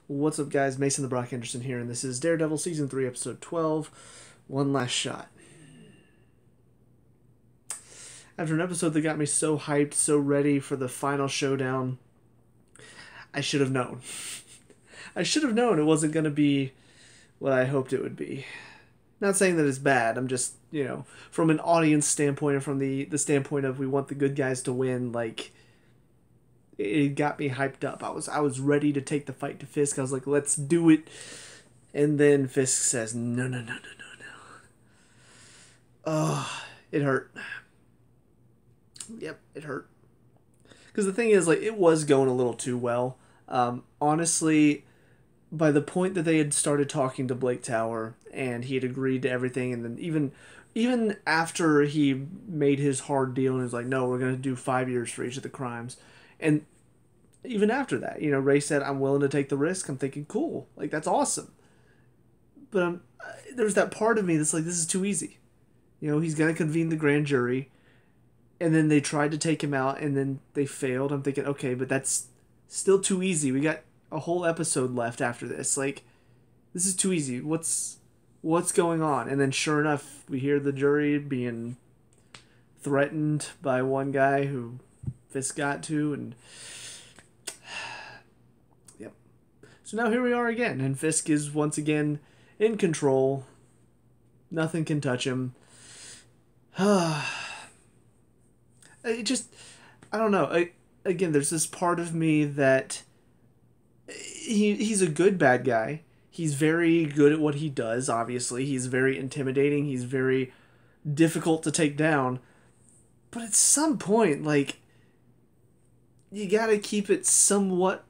What's up, guys? Mason the Brock Henderson here, and this is Daredevil Season 3, Episode 12, One Last Shot. After an episode that got me so hyped, so ready for the final showdown, I should have known. I should have known it wasn't going to be what I hoped it would be. Not saying that it's bad, I'm just, from an audience standpoint, or from the standpoint of we want the good guys to win, it got me hyped up. I was ready to take the fight to Fisk. I was like, let's do it. And then Fisk says, no, no, no, no, no, no. Oh, it hurt. Yep, it hurt. Because the thing is, it was going a little too well. Honestly, by the point that they had started talking to Blake Tower and he had agreed to everything, and then even after he made his hard deal and was like, no, we're going to do 5 years for each of the crimes. And even after that, Ray said, I'm willing to take the risk. I'm thinking, cool. That's awesome. But there's that part of me that's like, this is too easy. He's going to convene the grand jury. And then they tried to take him out, and then they failed. I'm thinking, okay, but that's still too easy. We got a whole episode left after this. This is too easy. What's going on? And then sure enough, we hear the jury being threatened by one guy who Fisk got to, and yep. So now here we are again, and Fisk is once again in control. Nothing can touch him. I don't know. Again, there's this part of me that he's a good bad guy. He's very good at what he does, obviously. He's very intimidating. He's very difficult to take down. But at some point, you gotta keep it somewhat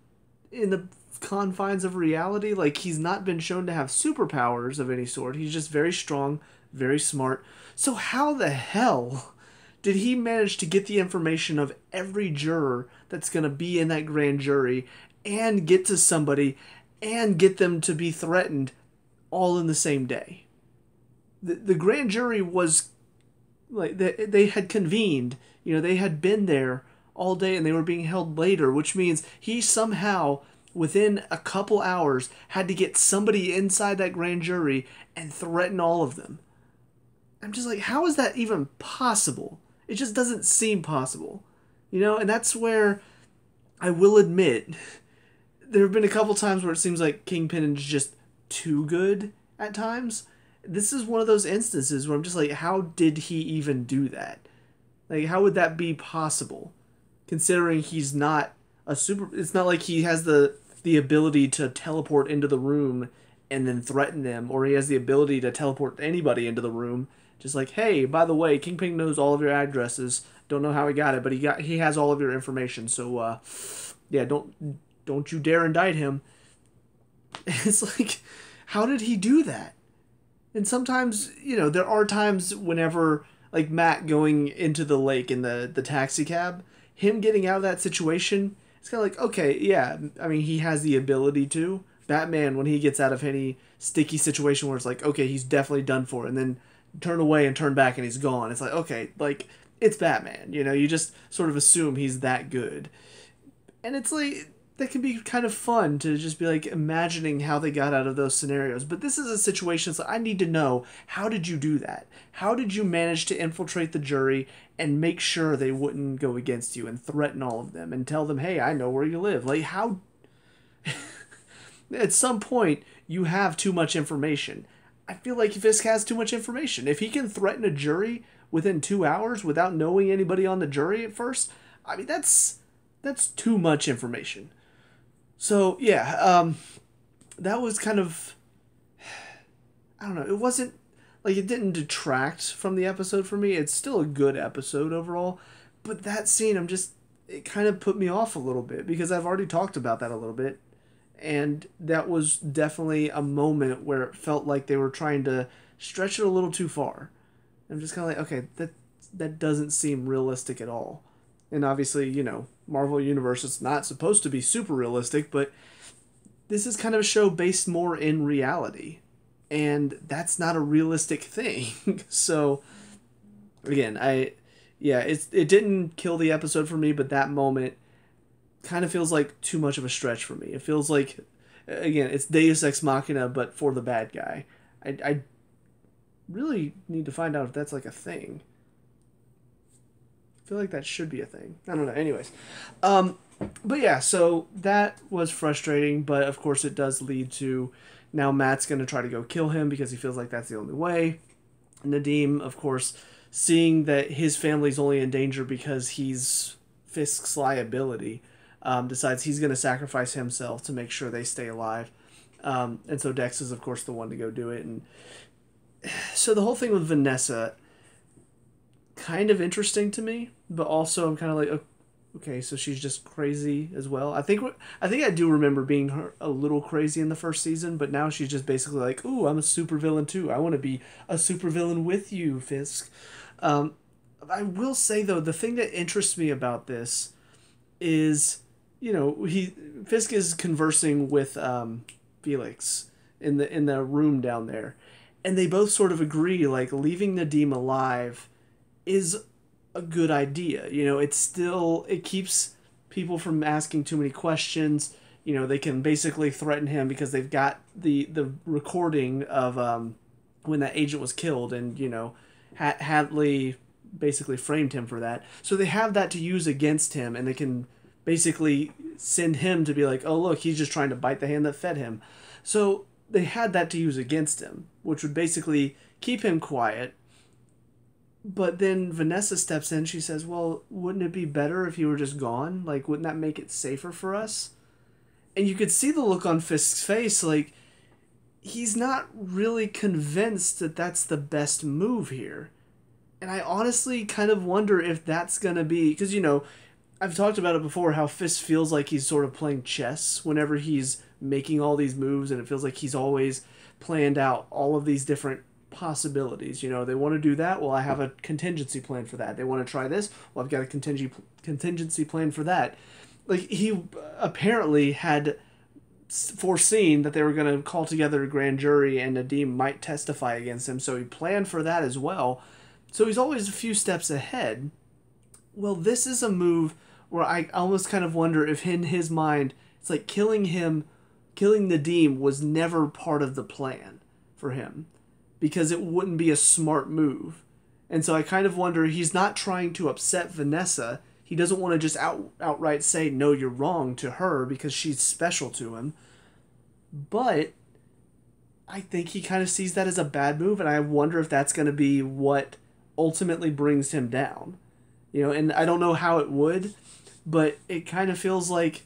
in the confines of reality. He's not been shown to have superpowers of any sort. He's just very strong, very smart. So how the hell did he manage to get the information of every juror that's going to be in that grand jury and get to somebody and get them to be threatened all in the same day? The grand jury was, they had convened, they had been there all day and they were being held later, which means he somehow, within a couple hours, had to get somebody inside that grand jury and threaten all of them. I'm just like, how is that even possible? It just doesn't seem possible. And that's where I will admit there have been a couple times where it seems like Kingpin is just too good at times. This is one of those instances where I'm just like, how did he even do that? How would that be possible? Considering he's not a super... It's not like he has the ability to teleport into the room and then threaten them, or he has the ability to teleport anybody into the room. Just like, hey, by the way, Kingpin knows all of your addresses. Don't know how he got it, but he has all of your information. So, yeah, don't you dare indict him. It's like, how did he do that? And sometimes, there are times whenever, Matt going into the lake in the taxi cab, him getting out of that situation, it's kind of like, okay, yeah, I mean, he has the ability to. Batman, when he gets out of any sticky situation where it's like, okay, he's definitely done for, and then turn away and turn back and he's gone. It's like, okay, it's Batman, you just sort of assume he's that good. And it's that can be kind of fun to just be imagining how they got out of those scenarios. But this is a situation that's I need to know, how did you do that? How did you manage to infiltrate the jury and make sure they wouldn't go against you and threaten all of them and tell them, hey, I know where you live? How... At some point, you have too much information. I feel like Fisk has too much information. If he can threaten a jury within 2 hours without knowing anybody on the jury at first, I mean, that's too much information. So, yeah, that was kind of... I don't know, it wasn't... it didn't detract from the episode for me. It's still a good episode overall. But that scene, it kind of put me off a little bit because I've already talked about that a little bit. And that was definitely a moment where it felt like they were trying to stretch it a little too far. I'm just kind of like, okay, that doesn't seem realistic at all. And obviously, Marvel Universe is not supposed to be super realistic, but this is kind of a show based more in reality. And that's not a realistic thing. So, again, it didn't kill the episode for me, but that moment kind of feels like too much of a stretch for me. It feels like again, it's Deus Ex Machina, but for the bad guy. I really need to find out if that's like a thing. I feel like that should be a thing. I don't know. Anyways, but yeah, so that was frustrating, but of course it does lead to now Matt's going to try to go kill him because he feels like that's the only way. Nadim, of course, seeing that his family's only in danger because he's Fisk's liability, decides he's going to sacrifice himself to make sure they stay alive. And so Dex is, of course, the one to go do it. And so the whole thing with Vanessa, kind of interesting to me, but also I'm kind of like, okay, so she's just crazy as well. I think I do remember being her a little crazy in the first season, but now she's just basically like, ooh, I'm a supervillain too. I want to be a supervillain with you, Fisk. I will say though, the thing that interests me about this is, Fisk is conversing with Felix in the room down there, and they both sort of agree like leaving Nadim alive is a good idea. It keeps people from asking too many questions. They can basically threaten him because they've got the recording of when that agent was killed, and Hadley basically framed him for that. So they have that to use against him, and they can basically send him to be like, oh look, he's just trying to bite the hand that fed him. So they had that to use against him, which would basically keep him quiet. But then Vanessa steps in. She says, well, wouldn't it be better if you were just gone? Like, wouldn't that make it safer for us? And you could see the look on Fisk's face, like, he's not really convinced that that's the best move here. And I honestly kind of wonder if that's going to be... Because, I've talked about it before, how Fisk feels like he's sort of playing chess whenever he's making all these moves, and it feels like he's always planned out all of these different possibilities. They want to do that, well, I have a contingency plan for that. They want to try this, well, I've got a contingency plan for that. Like, he apparently had foreseen that they were going to call together a grand jury and Nadim might testify against him, so he planned for that as well. So he's always a few steps ahead. Well, this is a move where I almost kind of wonder if in his mind, it's like killing Nadim was never part of the plan for him, because it wouldn't be a smart move. And so I kind of wonder, he's not trying to upset Vanessa. He doesn't want to just outright say, no, you're wrong to her because she's special to him. But I think he kind of sees that as a bad move, and I wonder if that's going to be what ultimately brings him down. And I don't know how it would, but it kind of feels like,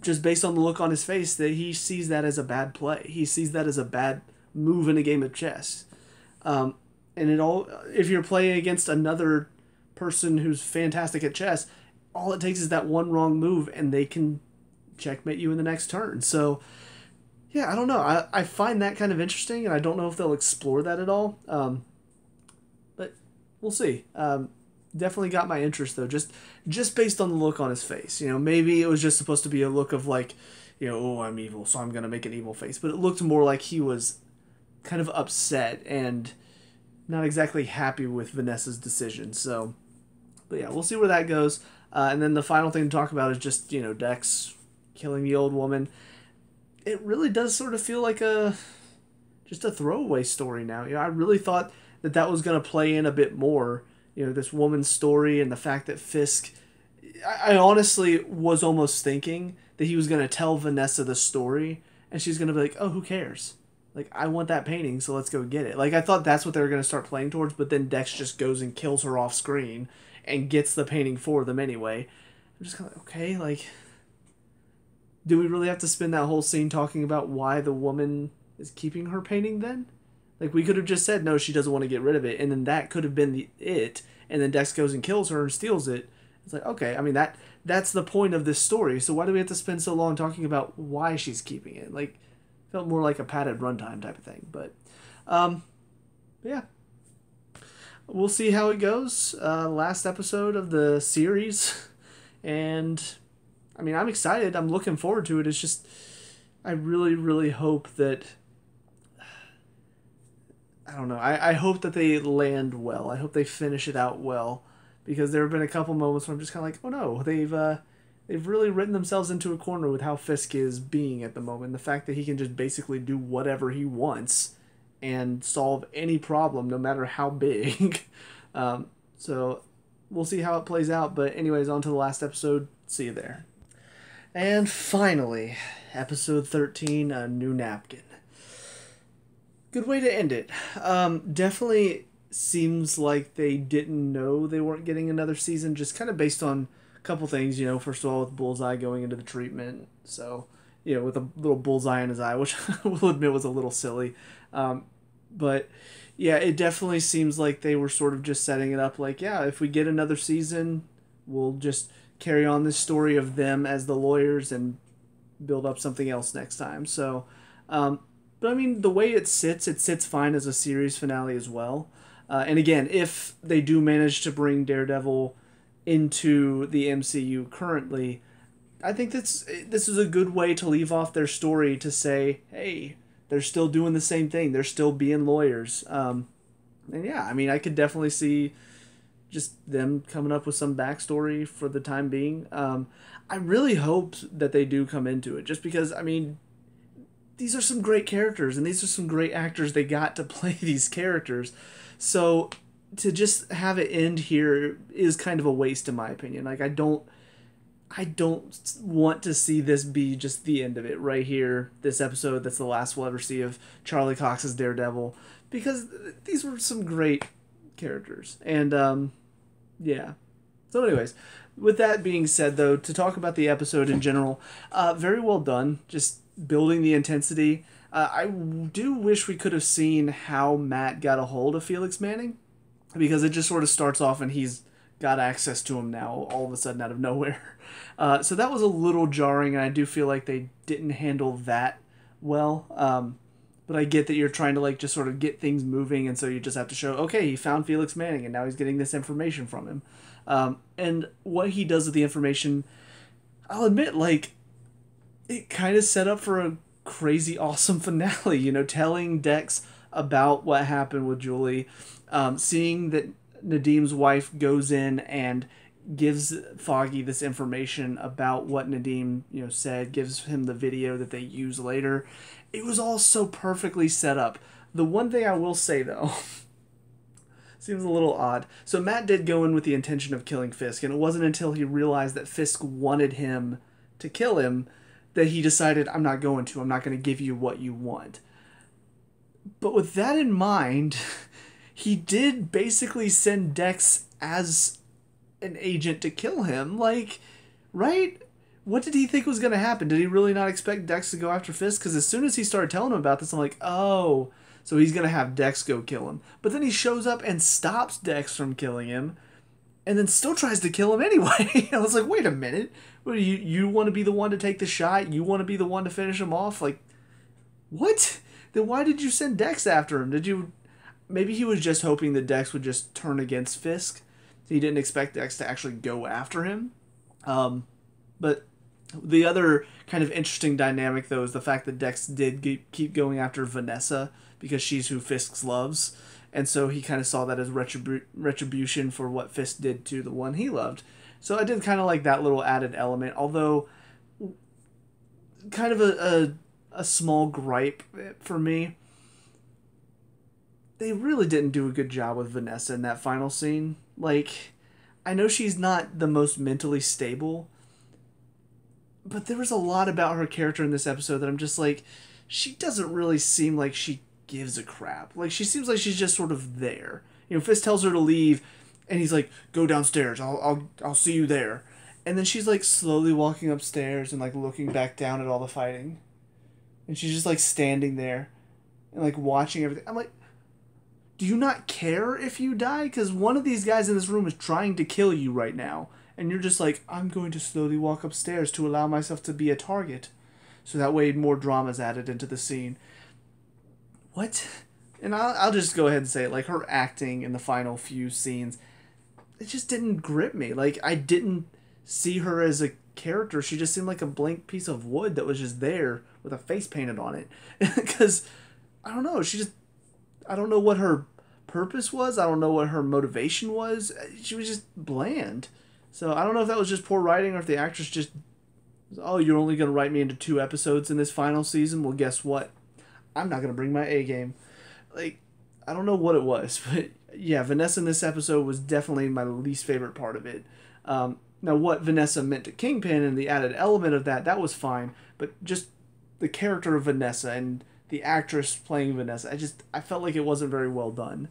just based on the look on his face, that he sees that as a bad play. He sees that as a bad move in a game of chess. And if you're playing against another person who's fantastic at chess, all it takes is that one wrong move and they can checkmate you in the next turn. So yeah, I don't know. I find that kind of interesting, and I don't know if they'll explore that at all. But we'll see. Definitely got my interest though, just based on the look on his face. Maybe it was just supposed to be a look of like, oh, I'm evil, so I'm gonna make an evil face. But it looked more like he was kind of upset and not exactly happy with Vanessa's decision. So, but yeah, we'll see where that goes. And then the final thing to talk about is just, Dex killing the old woman. It really does sort of feel like just a throwaway story now. I really thought that was going to play in a bit more, this woman's story, and the fact that Fisk... I honestly was almost thinking that he was going to tell Vanessa the story, and she's going to be like, oh, who cares? Like, I want that painting, so let's go get it. Like, I thought that's what they were going to start playing towards, but then Dex just goes and kills her off screen and gets the painting for them anyway. I'm just kind of like, okay, like, do we really have to spend that whole scene talking about why the woman is keeping her painting then? Like, we could have just said, no, she doesn't want to get rid of it, and then that could have been it, and then Dex goes and kills her and steals it. It's like, okay, I mean, that's the point of this story, so why do we have to spend so long talking about why she's keeping it? Like, felt more like a padded runtime type of thing, but yeah. We'll see how it goes. Last episode of the series, and I mean, I'm excited. I'm looking forward to it. It's just, I really, really hope that, I don't know, I hope that they land well. I hope they finish it out well, because there have been a couple moments where I'm just kind of like, oh no, they've really written themselves into a corner with how Fisk is being at the moment. The fact that he can just basically do whatever he wants and solve any problem, no matter how big. So we'll see how it plays out. But anyways, on to the last episode. See you there. And finally, episode 13, A New Napkin. Good way to end it. Definitely seems like they didn't know they weren't getting another season, just kind of based on a couple things, first of all, with Bullseye going into the treatment. So, with a little bullseye in his eye, which I will admit was a little silly. But yeah, it definitely seems like they were sort of just setting it up like, yeah, if we get another season, we'll just carry on this story of them as the lawyers and build up something else next time. So, but I mean, the way it sits fine as a series finale as well. And again, if they do manage to bring Daredevil into the MCU currently, I think this is a good way to leave off their story to say, hey, they're still doing the same thing. They're still being lawyers. And yeah, I mean, I could definitely see just them coming up with some backstory for the time being. I really hope that they do come into it, just because, I mean, these are some great characters, and these are some great actors they got to play these characters. So to just have it end here is kind of a waste, in my opinion. Like, I don't want to see this be just the end of it right here, this episode that's the last we'll ever see of Charlie Cox's Daredevil, because these were some great characters. And yeah. So anyways, with that being said, though, to talk about the episode in general, very well done, just building the intensity. I do wish we could have seen how Matt got a hold of Felix Manning, because it just sort of starts off and he's got access to him now all of a sudden out of nowhere. So that was a little jarring, and I do feel like they didn't handle that well. But I get that you're trying to just sort of get things moving, and so you just have to show, okay, he found Felix Manning, and now he's getting this information from him. And what he does with the information, I'll admit, it kind of set up for a crazy awesome finale, telling Dex about what happened with Julie, seeing that Nadim's wife goes in and gives Foggy this information about what Nadim, said, gives him the video that they use later. It was all so perfectly set up. The one thing I will say, though, seems a little odd. So Matt did go in with the intention of killing Fisk, and it wasn't until he realized that Fisk wanted him to kill him that he decided, I'm not going to. I'm not going to give you what you want. But with that in mind, he did basically send Dex as an agent to kill him. Right? What did he think was going to happen? Did he really not expect Dex to go after Fisk? Because as soon as he started telling him about this, I'm like, oh, so he's going to have Dex go kill him. But then he shows up and stops Dex from killing him, and then still tries to kill him anyway. I was like, wait a minute. What, you want to be the one to take the shot? You want to be the one to finish him off? What? Then why did you send Dex after him? Maybe he was just hoping that Dex would just turn against Fisk. He didn't expect Dex to actually go after him. But the other kind of interesting dynamic, though, is the fact that Dex did keep going after Vanessa because she's who Fisk loves. And so he kind of saw that as retribution for what Fisk did to the one he loved. So I did kind of like that little added element, although kind of a small gripe for me. They really didn't do a good job with Vanessa in that final scene. I know she's not the most mentally stable, but there was a lot about her character in this episode that I'm just she doesn't really seem like she gives a crap. She seems like she's just sort of there. Fisk tells her to leave, and he's like, go downstairs, I'll see you there. And then she's slowly walking upstairs and looking back down at all the fighting. And she's just standing there and watching everything. I'm like, do you not care if you die? Because one of these guys in this room is trying to kill you right now. And you're just I'm going to slowly walk upstairs to allow myself to be a target. So that way more drama's added into the scene. What? And I'll just go ahead and say it. Her acting in the final few scenes, it just didn't grip me. I didn't see her as a character. She just seemed like a blank piece of wood that was just there with a face painted on it. Because, I don't know, I don't know what her purpose was. I don't know what her motivation was. She was just bland. So I don't know if that was just poor writing or if the actress just, oh, you're only going to write me into 2 episodes in this final season? Well, guess what? I'm not going to bring my A game. Like, I don't know what it was, but yeah, Vanessa in this episode was definitely my least favorite part of it. Now, what Vanessa meant to Kingpin and the added element of that, that was fine, but just the character of Vanessa and the actress playing Vanessa, I felt like it wasn't very well done.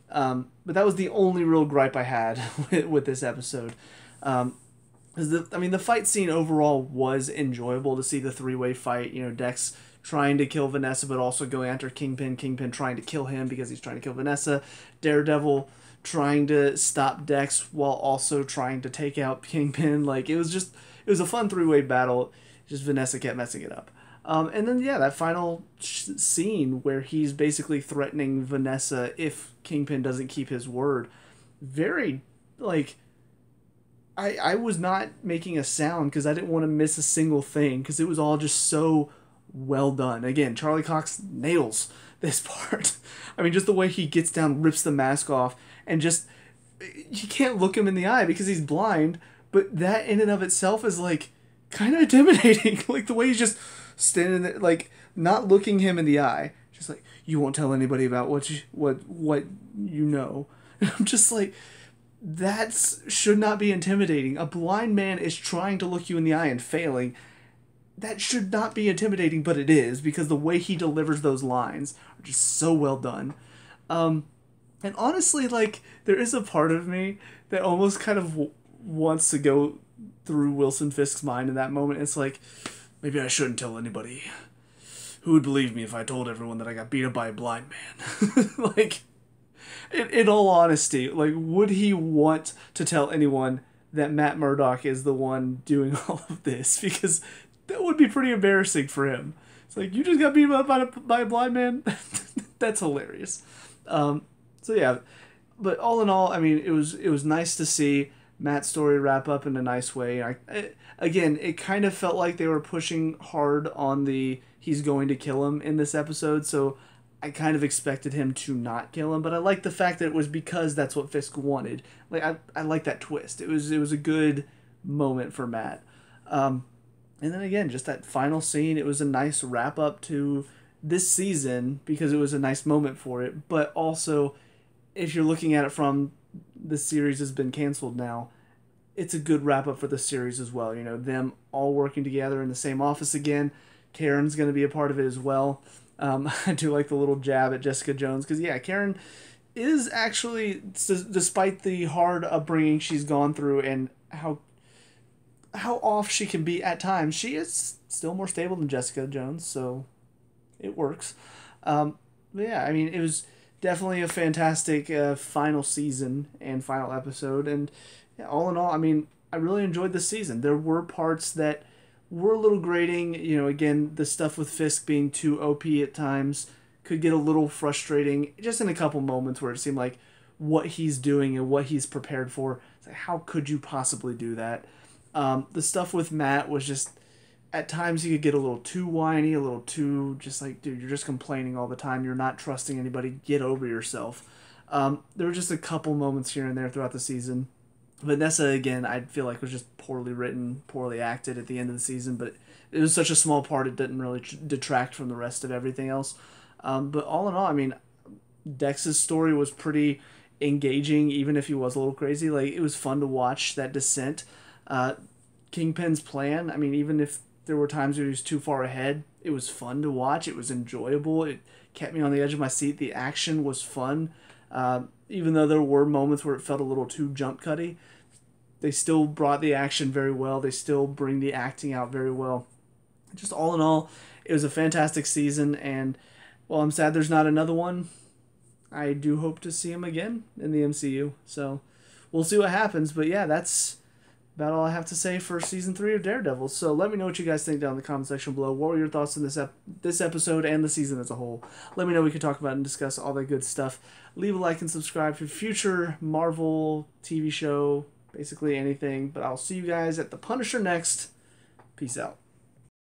But that was the only real gripe I had with this episode. The fight scene overall was enjoyable to see the three-way fight. You know, Dex trying to kill Vanessa, but also going after Kingpin. Kingpin trying to kill him because he's trying to kill Vanessa. Daredevil trying to stop Dex while also trying to take out Kingpin. Like, it was a fun three-way battle. Just Vanessa kept messing it up. And then, yeah, that final scene where he's basically threatening Vanessa if Kingpin doesn't keep his word. Very, like, I was not making a sound because I didn't want to miss a single thing because it was all just so well done. Again, Charlie Cox nails this part. I mean, just the way he gets down, rips the mask off, and just, you can't look him in the eye because he's blind, but that in and of itself is, like, kind of intimidating. Like, the way he's just standing there, like, not looking him in the eye, just like, you won't tell anybody about what you know. And I'm just like, that should not be intimidating. A blind man is trying to look you in the eye and failing. That should not be intimidating, but it is, because the way he delivers those lines are just so well done. And honestly, like, there is a part of me that almost kind of wants to go through Wilson Fisk's mind in that moment. It's like, maybe I shouldn't tell anybody. Who would believe me if I told everyone that I got beat up by a blind man? Like, in all honesty, like, would he want to tell anyone that Matt Murdock is the one doing all of this? Because that would be pretty embarrassing for him. It's like, you just got beat up by a blind man? That's hilarious. So yeah, but all in all, I mean, it was nice to see Matt's story wrap up in a nice way. Again, it kind of felt like they were pushing hard on the he's going to kill him in this episode, so I kind of expected him to not kill him, but I like the fact that it was because that's what Fisk wanted. Like, I like that twist. It was a good moment for Matt. And then again, just that final scene, it was a nice wrap up to this season because it was a nice moment for it, but also, if you're looking at it from the series has been canceled now, it's a good wrap up for the series as well. You know, them all working together in the same office again. Karen's going to be a part of it as well. I do like the little jab at Jessica Jones because, yeah, Karen is actually, despite the hard upbringing she's gone through and how off she can be at times, she is still more stable than Jessica Jones, so it works. But yeah, I mean, it was definitely a fantastic final season and final episode, and yeah, all in all, I mean, I really enjoyed this season. There were parts that were a little grating. You know, again, the stuff with Fisk being too OP at times could get a little frustrating, just in a couple moments where it seemed like what he's doing and what he's prepared for, it's like, how could you possibly do that? The stuff with Matt was just, at times he could get a little too whiny, a little too just like, dude, you're just complaining all the time. You're not trusting anybody. Get over yourself. There were just a couple moments here and there throughout the season. Vanessa, again, I feel like was just poorly written, poorly acted at the end of the season, but it was such a small part it didn't really detract from the rest of everything else. But all in all, I mean, Dex's story was pretty engaging, even if he was a little crazy. Like, it was fun to watch that descent. Kingpin's plan, I mean, even if there were times where he was too far ahead, it was fun to watch. It was enjoyable. It kept me on the edge of my seat. The action was fun. Even though there were moments where it felt a little too jump cutty, they still brought the action very well. They still bring the acting out very well. Just all in all, it was a fantastic season, and while I'm sad there's not another one, I do hope to see him again in the MCU. So we'll see what happens, but yeah, that's about all I have to say for Season 3 of Daredevil. So let me know what you guys think down in the comment section below. What were your thoughts on this episode and the season as a whole? Let me know. We can talk about and discuss all that good stuff. Leave a like and subscribe for future Marvel TV show, basically anything. But I'll see you guys at The Punisher next. Peace out.